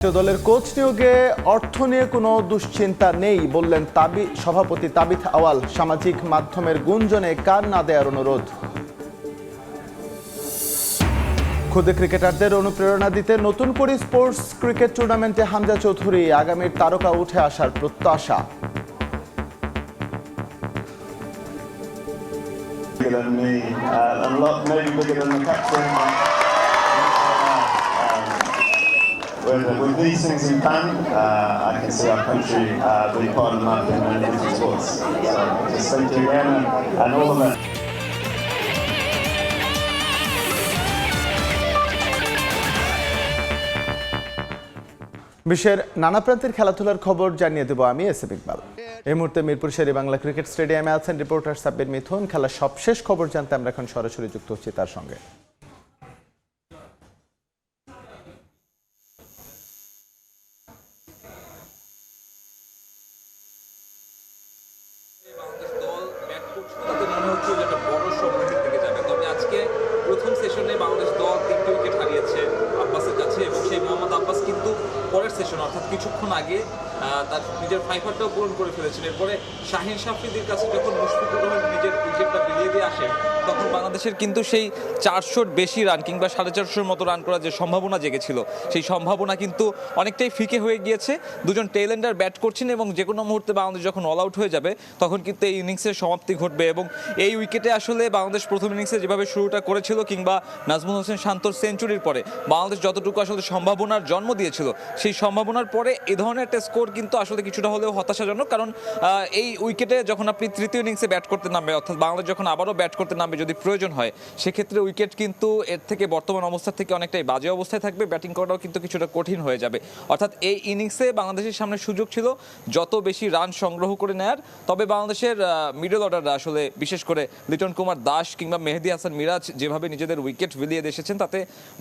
দলের কোচ নিয়োগে অর্থ নিয়ে কোনো দুশ্চিন্তা নেই বললেন সভাপতি তাবিথ আওয়াল। সামাজিক মাধ্যমের গুঞ্জনে কান না দেওয়ার অনুরোধ। খুদে ক্রিকেটারদের অনুপ্রেরণা দিতে নতুন করে স্পোর্টস ক্রিকেট টুর্নামেন্টে হামজা চৌধুরী। আগামীর তারকা উঠে আসার প্রত্যাশা। With these things in plan, I can see our country being part of the map in many different sports. So just thank you again and all the best. বিশ্বের নানা প্রান্তের খেলাধুলার খবর জানিয়ে দেব আমি এসএফ ইকবাল। এই মুহূর্তে মিরপুর শেরে বাংলা ক্রিকেট স্টেডিয়ামে আছেন রিপোর্টার সাব্বির মিথুন। খেলার সবশেষ খবর জানতে আমরা এখন সরাসরি যুক্ত হচ্ছি তার সঙ্গে। প্রথম সেশনে বাংলাদেশ দল 3টি উইকেট হারিয়েছে আব্বাসের কাছে এবং সেই মোহাম্মদ আব্বাস কিন্তু পরের সেশন অর্থাৎ কিছুক্ষণ আগে তার নিজের ফাইফারটাও পূরণ করে ফেলেছেন। এরপরে শাহিন শাফরিদির কাছে যখন মুশফিকুর রহিম নিজের উইকেটটা বিলিয়ে দিয়ে আসেন তখন বাংলাদেশের কিন্তু সেই 400-র বেশি রান কিংবা 450-র মতো রান করার যে সম্ভাবনা জেগেছিল সেই সম্ভাবনা কিন্তু অনেকটাই ফিকে হয়ে গিয়েছে। দুজন টেইলেন্ডার ব্যাট করছেন এবং যে কোনো মুহূর্তে বাংলাদেশ যখন অল আউট হয়ে যাবে তখন কিন্তু এই ইনিংসের সমাপ্তি ঘটবে এবং এই উইকেটে আসলে বাংলাদেশ প্রথম ইনিংসে যেভাবে শুরুটা করেছিল কিংবা নাজমুল হোসেন শান্তর সেঞ্চুরির পরে বাংলাদেশ যতটুকু আসলে সম্ভাবনার জন্ম দিয়েছিল সেই সম্ভাবনার পরে এ ধরনের একটা স্কোর কিন্তু আসলে কিছুটা হলেও হতাশাজনক। কারণ এই উইকেটে যখন আপনি তৃতীয় ইনিংসে ব্যাট করতে নামবে অর্থাৎ বাংলাদেশ যখন আবারও ব্যাট করতে নামবে যদি প্রয়োজন হয় সেক্ষেত্রে উইকেট কিন্তু এর থেকে বর্তমান অবস্থা থেকে অনেকটাই বাজে অবস্থায় থাকবে, ব্যাটিং করাটাও কিন্তু কিছুটা কঠিন হয়ে যাবে। অর্থাৎ এই ইনিংসে বাংলাদেশের সামনে সুযোগ ছিল যত বেশি রান সংগ্রহ করে নেয়ার। তবে বাংলাদেশের মিডল অর্ডাররা আসলে বিশেষ করে লিটন কুমার দাস কিংবা মেহেদী হাসান মিরাজ যেভাবে নিজেদের উইকেট বিলিয়ে এসেছেন তাতে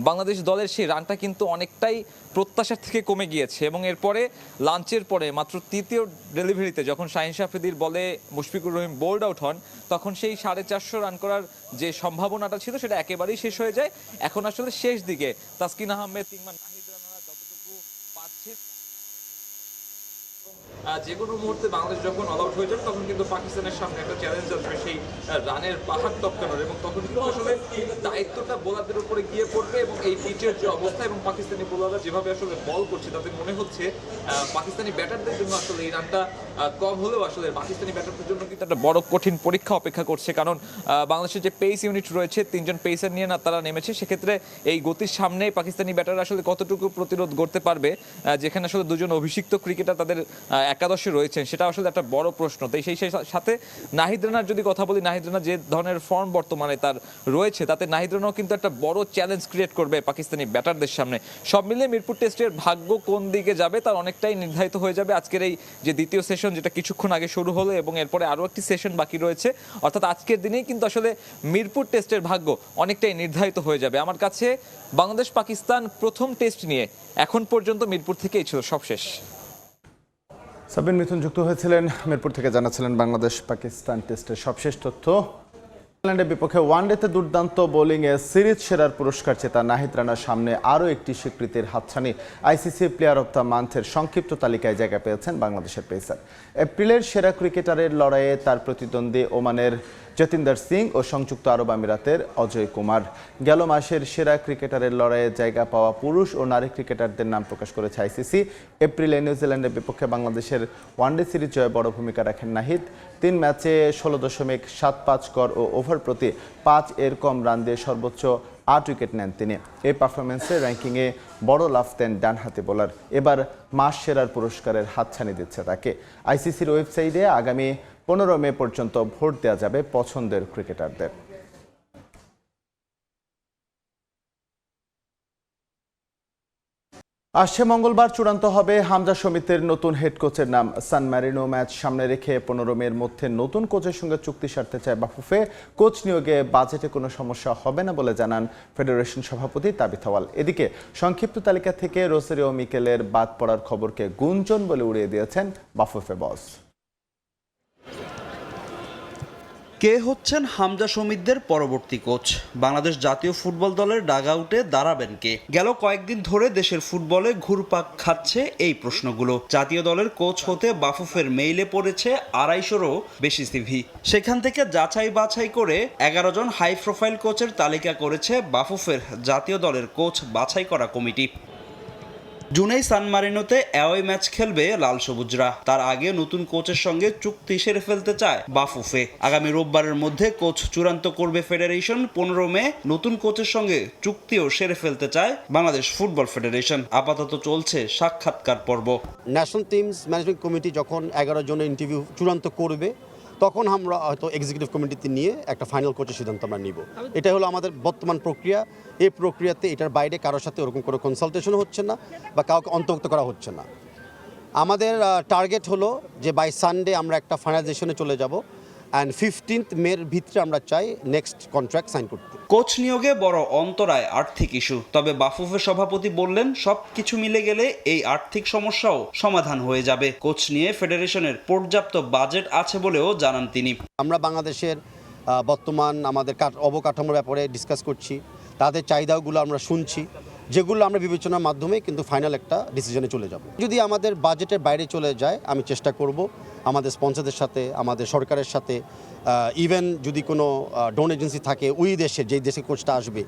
বাংলাদেশ দলের সেই রানটা কিন্তু অনেকটাই প্রত্যাশার থেকে কমে গিয়েছে এবং এরপরে লাঞ্চের পরে মাত্র তৃতীয় ডেলিভারিতে যখন শাহিন শাফরিদির বলে মুশফিকুর রহিম বোল্ড আউট হন তখন সেই 450 রান করার যে সম্ভাবনাটা ছিল সেটা একেবারেই শেষ হয়ে যায়। এখন আসলে শেষ দিকে তাসকিন আহমেদ কিংবা নাহিদ রানারা যতটুকু পাচ্ছে যে কোনো মুহূর্তে বাংলাদেশ যখন অল আউট হয়ে যাবে তখন কিন্তু পাকিস্তানের সামনে একটা চ্যালেঞ্জ আসবে সেই রানের পাহাড় টপকানোর এবং তখন কিন্তু আসলে দায়িত্বটা বোলারদের উপরে গিয়ে পড়বে এবং এই পিচের যে অবস্থা এবং পাকিস্তানি বোলাররা যেভাবে আসলে বল করছে তাতে মনে হচ্ছে পাকিস্তানি ব্যাটারদের জন্য আসলে এই রানটা কম হলেও আসলে পাকিস্তানি ব্যাটারদের জন্য কিন্তু একটা বড় কঠিন পরীক্ষা অপেক্ষা করছে। কারণ বাংলাদেশের যে পেস ইউনিট রয়েছে 3জন পেসার নিয়ে না তারা নেমেছে, সেক্ষেত্রে এই গতির সামনে পাকিস্তানি ব্যাটাররা আসলে কতটুকু প্রতিরোধ করতে পারবে, যেখানে আসলে দুজন অভিষিক্ত ক্রিকেটার তাদের একাদশে রয়েছেন সেটা আসলে একটা বড় প্রশ্ন। তাই সেই সাথে নাহিদ রানার যদি কথা বলি, নাহিদ রানা যে ধরনের ফর্ম বর্তমানে তার রয়েছে তাতে নাহিদ রানাও কিন্তু একটা বড় চ্যালেঞ্জ ক্রিয়েট করবে পাকিস্তানি ব্যাটারদের সামনে। সব মিলিয়ে মিরপুর টেস্টের ভাগ্য কোন দিকে যাবে তার অনেকটাই নির্ধারিত হয়ে যাবে আজকের এই যে দ্বিতীয় সেশন যেটা কিছুক্ষণ আগে শুরু হলো এবং এরপরে আরও একটি সেশন বাকি রয়েছে। অর্থাৎ আজকের দিনেই কিন্তু আসলে মিরপুর টেস্টের ভাগ্য অনেকটাই নির্ধারিত হয়ে যাবে। আমার কাছে বাংলাদেশ পাকিস্তান প্রথম টেস্ট নিয়ে এখন পর্যন্ত মিরপুর থেকেই ছিল সবশেষ। সাব্বির মিথুন যুক্ত হয়েছিলেন মিরপুর থেকে, জানাচ্ছিলেন বাংলাদেশ পাকিস্তান টেস্টের সবশেষ তথ্য। ইংল্যান্ডের বিপক্ষে ওয়ানডেতে দুর্দান্ত বোলিংয়ে সিরিজ সেরার পুরস্কার জেতা নাহিদ রানার সামনে আরও একটি স্বীকৃতির হাতছানি। আইসিসি প্লেয়ার অব দ্য মান্থের সংক্ষিপ্ত তালিকায় জায়গা পেয়েছেন বাংলাদেশের পেসার। এপ্রিলের সেরা ক্রিকেটারের লড়াইয়ে তার প্রতিদ্বন্দ্বী ওমানের যতীন্দার সিং ও সংযুক্ত আরব আমিরাতের অজয় কুমার। গেল মাসের সেরা ক্রিকেটারের লড়াইয়ে জায়গা পাওয়া পুরুষ ও নারী ক্রিকেটারদের নাম প্রকাশ করেছে আইসিসি। এপ্রিলে নিউজিল্যান্ডের বিপক্ষে বাংলাদেশের ওয়ানডে সিরিজ জয়ে বড় ভূমিকা রাখেন নাহিদ। 3 ম্যাচে 16.75 গড় ও ওভার প্রতি 5 কম রান দিয়ে সর্বোচ্চ 8 উইকেট নেন তিনি। এই পারফরমেন্সে র্যাঙ্কিংয়ে বড় লাফ দেন ডানহাতি বোলার। এবার মাস সেরার পুরস্কারের হাতছানি দিচ্ছে তাকে। আইসিসির ওয়েবসাইটে আগামী 15 মে পর্যন্ত ভোট দেওয়া যাবে পছন্দের ক্রিকেটারদের। আসছে মঙ্গলবার চূড়ান্ত হবে হামজা সমিতির নতুন হেড কোচের নাম। সান ম্যারিনো ম্যাচ সামনে রেখে 15 মের মধ্যে নতুন কোচের সঙ্গে চুক্তি সারতে চায় বাফুফে। কোচ নিয়োগে বাজেটে কোনো সমস্যা হবে না বলে জানান ফেডারেশন সভাপতি তাবিথ আওয়াল। এদিকে সংক্ষিপ্ত তালিকা থেকে রোসারিও মিকেলের বাদ পড়ার খবরকে গুঞ্জন বলে উড়িয়ে দিয়েছেন বাফুফে বস। কে হচ্ছেন হামজা শমীদদের পরবর্তী কোচ? বাংলাদেশ জাতীয় ফুটবল দলের ডাগআউটে দাঁড়াবেন কে? গেল কয়েকদিন ধরে দেশের ফুটবলে ঘুরপাক খাচ্ছে এই প্রশ্নগুলো। জাতীয় দলের কোচ হতে বাফুফের মেইলে পড়েছে 250-রও বেশি সিভি। সেখান থেকে যাচাই বাছাই করে 11 জন হাই প্রোফাইল কোচের তালিকা করেছে বাফুফের জাতীয় দলের কোচ বাছাই করা কমিটি। জুনেই সান মারিনোতে অ্যাওয়ে ম্যাচ খেলবে লাল সবুজরা। তার আগে নতুন কোচের সঙ্গে চুক্তি সেরে ফেলতে চায় বাফুফে। আগামী রোববারের মধ্যে কোচ চূড়ান্ত করবে ফেডারেশন। 15 মে নতুন কোচের সঙ্গে চুক্তিও সেরে ফেলতে চায় বাংলাদেশ ফুটবল ফেডারেশন। আপাতত চলছে সাক্ষাৎকার পর্ব। ন্যাশনাল টিমস ম্যানেজমেন্ট কমিটি যখন 11 জনের ইন্টারভিউ চূড়ান্ত করবে, তখন আমরা হয়তো এক্সিকিউটিভ কমিটিতে নিয়ে একটা ফাইনাল কোচের সিদ্ধান্ত আমরা নিব। এটা হলো আমাদের বর্তমান প্রক্রিয়া। এই প্রক্রিয়াতে এটার বাইরে কারোর সাথে ওরকম কোনো কনসালটেশন হচ্ছে না বা কাউকে অন্তর্ভুক্ত করা হচ্ছে না। আমাদের টার্গেট হলো যে বাই সানডে আমরা একটা ফাইনালাইজেশনে চলে যাব অ্যান্ড 15 মের ভিতরে আমরা চাই নেক্সট কন্ট্রাক্ট সাইন করতে। কোচ নিয়োগে বড় অন্তরায় আর্থিক ইস্যু। তবে বাফুফের সভাপতি বললেন সবকিছু মিলে গেলে এই আর্থিক সমস্যাও সমাধান হয়ে যাবে। কোচ নিয়ে ফেডারেশনের পর্যাপ্ত বাজেট আছে বলেও জানান তিনি। আমরা বাংলাদেশের বর্তমান আমাদের অবকাঠামোর ব্যাপারে ডিসকাস করছি, তাদের চাহিদাগুলো আমরা শুনছি, যেগুলো আমরা বিবেচনার মাধ্যমে কিন্তু ফাইনাল একটা ডিসিশনে চলে যাব। যদি আমাদের বাজেটের বাইরে চলে যায়, আমি চেষ্টা করব আমাদের স্পন্সরদের সাথে, আমাদের সরকারের সাথে, ইভেন যদি কোনো ডোন এজেন্সি থাকে ওই দেশে, যেই দেশে কোচটা আসবে,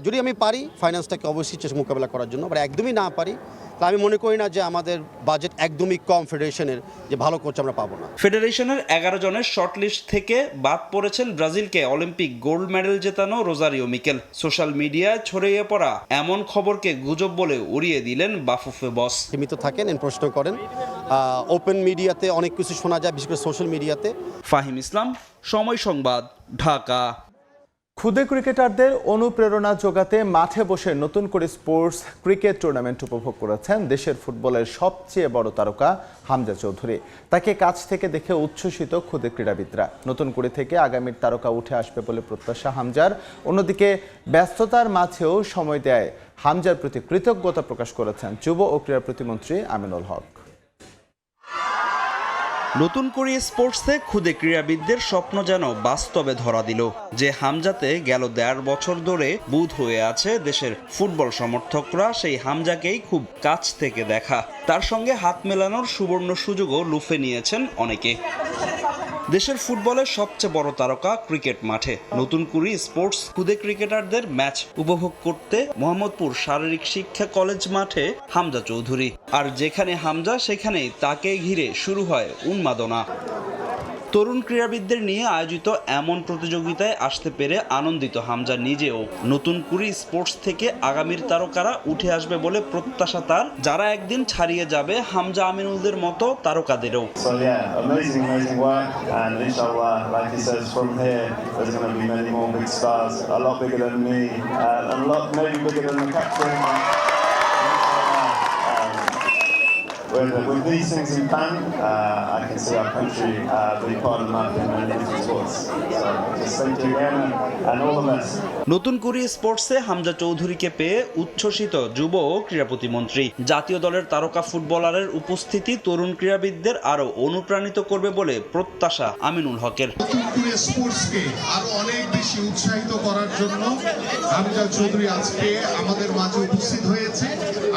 যদি আমি পারি ফাইন্যান্সটাকে অবশ্যই চেষ্টা মোকাবেলা করার জন্য। আবার একদমই না পারি, তা আমি মনে করি না যে আমাদের বাজেট একদমই কম ফেডারেশনের, যে ভালো কোচ আমরা পাবো না। ফেডারেশনের 11 জনের শর্টলিস্ট থেকে বাদ পড়েছেন ব্রাজিলকে অলিম্পিক গোল্ড মেডেল জেতানো রোজারিও মিকেল। সোশ্যাল মিডিয়ায় ছড়িয়ে পড়া এমন খবরকে গুজব বলে উড়িয়ে দিলেন বাফুফে বস। সীমিত থাকেন, প্রশ্ন করেন। ওপেন মিডিয়াতে অনেক কিছু শোনা যায়, বিশেষ করে সোশ্যাল মিডিয়াতে। ফাহিম ইসলাম, সময় সংবাদ, ঢাকা। ক্ষুদে ক্রিকেটারদের অনুপ্রেরণা যোগাতে মাঠে বসে নতুন করে স্পোর্টস ক্রিকেট টুর্নামেন্ট উপভোগ করেছেন দেশের ফুটবলের সবচেয়ে বড় তারকা হামজা চৌধুরী। তাকে কাছ থেকে দেখে উচ্ছ্বসিত ক্ষুদে ক্রীড়াবিদরা। নতুন করে থেকে আগামীর তারকা উঠে আসবে বলে প্রত্যাশা হামজার। অন্যদিকে ব্যস্ততার মাঝেও সময় দেয় হামজার প্রতি কৃতজ্ঞতা প্রকাশ করেছেন যুব ও ক্রীড়া প্রতিমন্ত্রী আমিনুল হক। নতুন করে স্পোর্টসে ক্ষুদে ক্রীড়াবিদদের স্বপ্ন যেন বাস্তবে ধরা দিল। যে হামজাতে গেল 1.5 বছর ধরে বুঁদ হয়ে আছে দেশের ফুটবল সমর্থকরা, সেই হামজাকেই খুব কাছ থেকে দেখা, তার সঙ্গে হাত মেলানোর সুবর্ণ সুযোগও লুফে নিয়েছেন অনেকে। দেশের ফুটবলের সবচেয়ে বড় তারকা ক্রিকেট মাঠে নতুন করে স্পোর্টস ক্ষুদে ক্রিকেটারদের ম্যাচ উপভোগ করতে মোহাম্মদপুর শারীরিক শিক্ষা কলেজ মাঠে হামজা চৌধুরী। আর যেখানে হামজা, সেখানেই তাকে ঘিরে শুরু হয় উন্মাদনা। তরুণ ক্রীড়াবিদদের নিয়ে আয়োজিত এমন প্রতিযোগিতায় আসতে পেরে আনন্দিত হামজা নিজেও। নতুন করে স্পোর্টস থেকে আগামীর তারকারা উঠে আসবে বলে প্রত্যাশা তার, যারা একদিন ছাড়িয়ে যাবে হামজা আমিনুলদের মতো তারকাদেরও। So yeah, amazing work, and inshallah, like he says, from here there's going to be many more big stars, a lot bigger than me, and a lot maybe bigger than the captain. With these things in plan, I can see our country being part of the map in many different sports. So just thank you again and all the best. নতুন করে স্পোর্টসে হামজা চৌধুরীকে পেয়ে উচ্ছ্বসিত যুব ও ক্রীড়া প্রতিমন্ত্রী। জাতীয় দলের তারকা ফুটবলারের উপস্থিতি তরুণ ক্রীড়াবিদদের আরো অনুপ্রাণিত করবে বলে প্রত্যাশা আমিনুল হকের। নতুন করে স্পোর্টসকে আরো অনেক বেশি উৎসাহিত করার জন্য হামজা চৌধুরী আজকে আমাদের মাঝে উপস্থিত হয়েছে।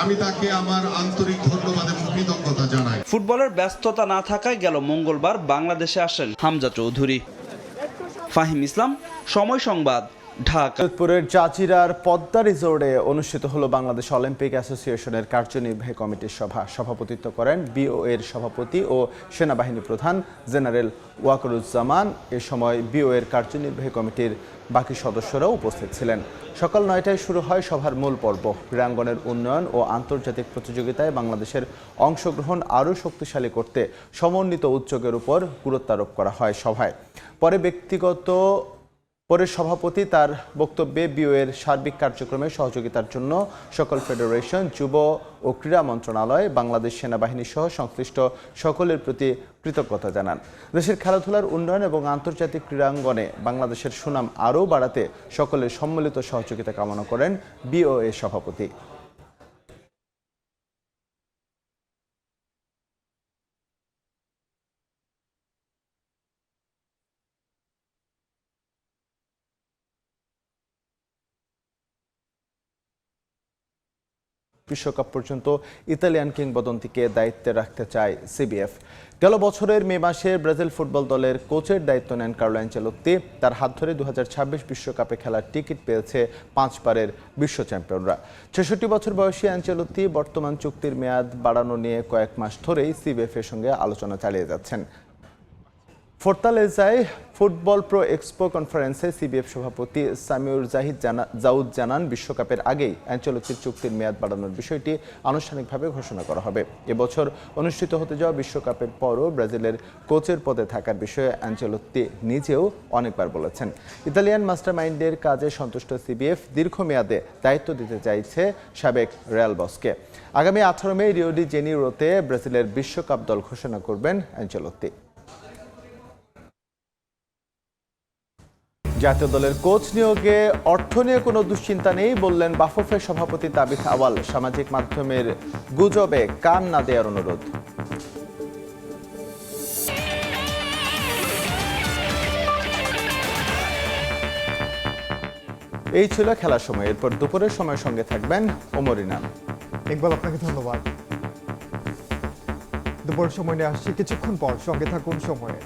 আমি তাকে আমার আন্তরিক ধন্যবাদ এবং কৃতজ্ঞতা জানাই। ফুটবলের ব্যস্ততা না থাকায় গেল মঙ্গলবার বাংলাদেশে আসেন হামজা চৌধুরী। ফাহিম ইসলাম, সময় সংবাদ, ঢাকা। ফরিদপুরের জাজিরার পদ্মা রিসোর্টে অনুষ্ঠিত হলো বাংলাদেশ অলিম্পিক অ্যাসোসিয়েশনের কার্যনির্বাহী কমিটির সভা। সভাপতিত্ব করেন বিওএর সভাপতি ও সেনাবাহিনী প্রধান জেনারেল ওয়াকারুজ্জামান। এ সময় বিওএর কার্যনির্বাহী কমিটির বাকি সদস্যরাও উপস্থিত ছিলেন। সকাল 9টায় শুরু হয় সভার মূল পর্ব। ক্রীড়াঙ্গনের উন্নয়ন ও আন্তর্জাতিক প্রতিযোগিতায় বাংলাদেশের অংশগ্রহণ আরও শক্তিশালী করতে সমন্বিত উদ্যোগের উপর গুরুত্ব আরোপ করা হয় সভায়। পরে সভাপতি তার বক্তব্যে বিওএর সার্বিক কার্যক্রমে সহযোগিতার জন্য সকল ফেডারেশন, যুব ও ক্রীড়া মন্ত্রণালয়, বাংলাদেশ সেনাবাহিনী সহ সংশ্লিষ্ট সকলের প্রতি কৃতজ্ঞতা জানান। দেশের খেলাধুলার উন্নয়ন এবং আন্তর্জাতিক ক্রীড়াঙ্গনে বাংলাদেশের সুনাম আরও বাড়াতে সকলের সম্মিলিত সহযোগিতা কামনা করেন বিওএ সভাপতি। বিশ্বকাপ পর্যন্ত ইতালিয়ান কিংবদন্তিকে দায়িত্বে রাখতে চায় সিবিএফ। গেল বছরের মে মাসে ব্রাজিল ফুটবল দলের কোচের দায়িত্ব নেন কার্লো আনচেলোত্তি। তার হাত ধরে 2026 বিশ্বকাপে খেলার টিকিট পেয়েছে 5 বারের বিশ্ব চ্যাম্পিয়নরা। 66 বছর বয়সী আনচেলোত্তি বর্তমান চুক্তির মেয়াদ বাড়ানো নিয়ে কয়েক মাস ধরেই সিবিএফ এর সঙ্গে আলোচনা চালিয়ে যাচ্ছেন। ফোর্তালেজায় ফুটবল প্রো এক্সপো কনফারেন্সে সিবিএফ সভাপতি সামিউর জাউদ জানান, বিশ্বকাপের আগেই আনচেলোত্তির চুক্তির মেয়াদ বাড়ানোর বিষয়টি আনুষ্ঠানিকভাবে ঘোষণা করা হবে। এবছর অনুষ্ঠিত হতে যাওয়া বিশ্বকাপের পরও ব্রাজিলের কোচের পদে থাকার বিষয়ে আনচেলোত্তি নিজেও অনেকবার বলেছেন। ইতালিয়ান মাস্টারমাইন্ডের কাজে সন্তুষ্ট সিবিএফ দীর্ঘমেয়াদে দায়িত্ব দিতে চাইছে সাবেক রিয়াল বসকে। আগামী 18 মে রিও ডি জেনিরোতে ব্রাজিলের বিশ্বকাপ দল ঘোষণা করবেন আনচেলোত্তি। জাতীয় দলের কোচ নিয়োগে অর্থ নিয়ে কোনো দুশ্চিন্তা নেই বললেন বাফুফের সভাপতি তাবিথ আওয়াল। সামাজিক মাধ্যমের গুজবে কান না দেওয়ার অনুরোধ। এই ছিল খেলার সময়। এরপর দুপুরের সময় সঙ্গে থাকবেন ওমর ইনাম। ইকবাল, আপনাকে ধন্যবাদ। দুপুরের সময় নিয়ে আসছি কিছুক্ষণ পর, সঙ্গে থাকুন সময়ে।